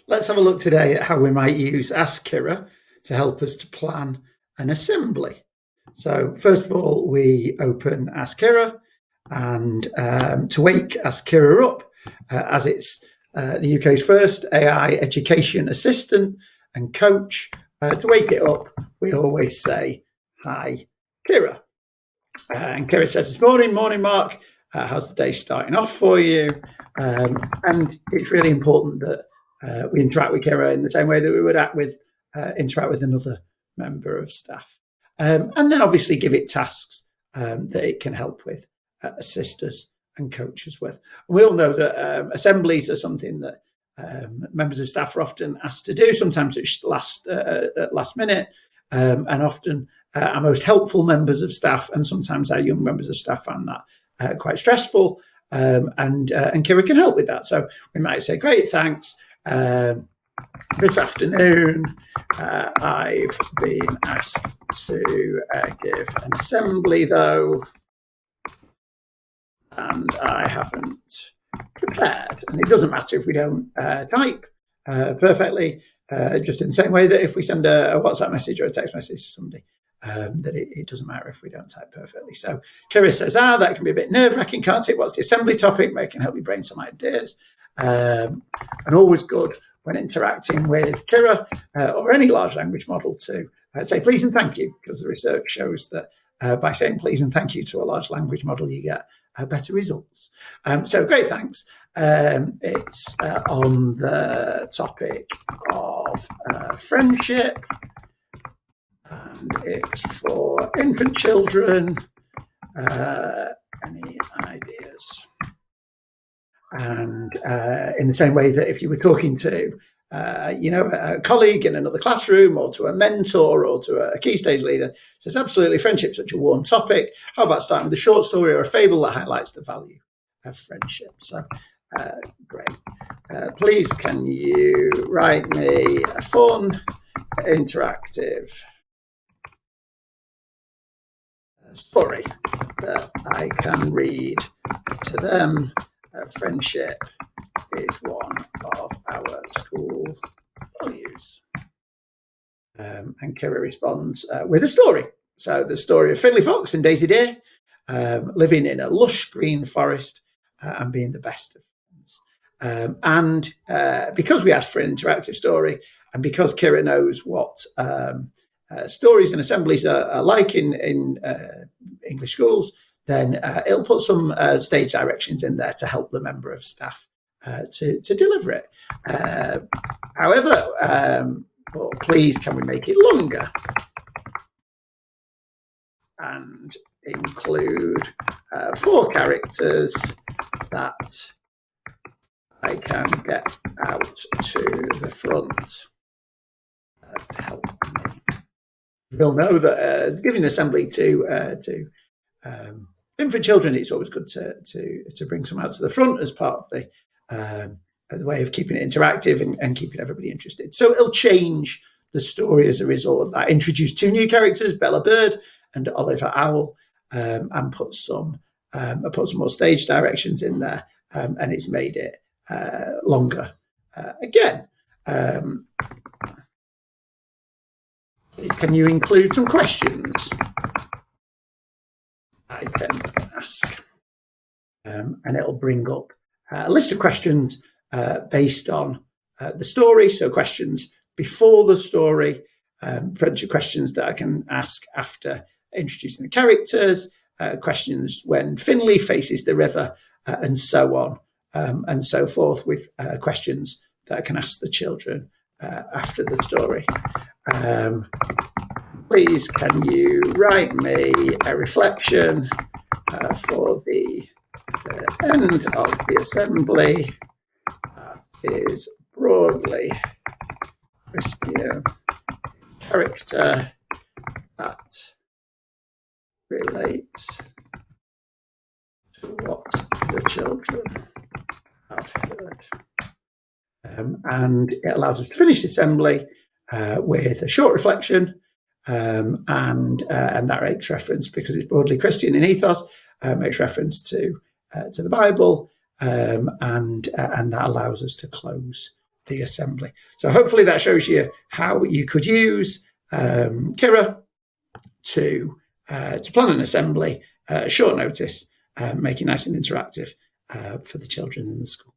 Let's have a look today at how we might use askKira to help us to plan an assembly. So first of all, we open askKira, and to wake askKira up, as it's the UK's first AI education assistant and coach, to wake it up, we always say, "Hi, Kira." And Kira said this morning, "Morning, Mark. How's the day starting off for you?" And it's really important that we interact with Kira in the same way that we would interact with another member of staff. And then obviously give it tasks that it can help with, assist us and coach us with. And we all know that assemblies are something that members of staff are often asked to do. Sometimes it's at last minute, and often our most helpful members of staff, and sometimes our young members of staff, find that quite stressful. And Kira can help with that. So we might say, "Great, thanks. This afternoon, I've been asked to give an assembly, though, and I haven't prepared." And it doesn't matter if we don't type perfectly, just in the same way that if we send a WhatsApp message or a text message to somebody, that it doesn't matter if we don't type perfectly. So Kira says, that can be a bit nerve-wracking, can't it? What's the assembly topic? Maybe it can help you brain some ideas. And always good when interacting with Kira or any large language model to say please and thank you, because the research shows that by saying please and thank you to a large language model, you get better results. So great, thanks. It's on the topic of friendship, and it's for infant children. Any ideas? And in the same way that if you were talking to a colleague in another classroom, or to a mentor, or to a key stage leader, says, absolutely, friendship's such a warm topic. How about starting with a short story or a fable that highlights the value of friendship? So great. Please can you write me a fun, interactive story that I can read to them? Friendship is one of our school values. And Kira responds with a story. So the story of Fiddly Fox and Daisy Deer living in a lush green forest and being the best of friends. And because we asked for an interactive story, and because Kira knows what stories and assemblies are like in English schools, then it'll put some stage directions in there to help the member of staff to deliver it. However, please can we make it longer and include 4 characters that I can get out to the front to help me. We'll know that giving assembly to infant children, it's always good to bring some out to the front as part of the way of keeping it interactive and keeping everybody interested. So it'll change the story as a result of that. Introduce 2 new characters, Bella Bird and Oliver Owl, and put some more stage directions in there, and it's made it longer. Again, can you include some questions I can ask? And it'll bring up a list of questions based on the story. So questions before the story, questions that I can ask after introducing the characters, questions when Finley faces the river, and so on and so forth, with questions that I can ask the children after the story. Please can you write me a reflection for the end of the assembly is broadly Christian character that relates to what the children have heard. And it allows us to finish the assembly with a short reflection, and that makes reference, because it's broadly Christian in ethos, makes reference to the Bible, and that allows us to close the assembly. So hopefully that shows you how you could use Kira to plan an assembly at short notice, make it nice and interactive for the children in the school.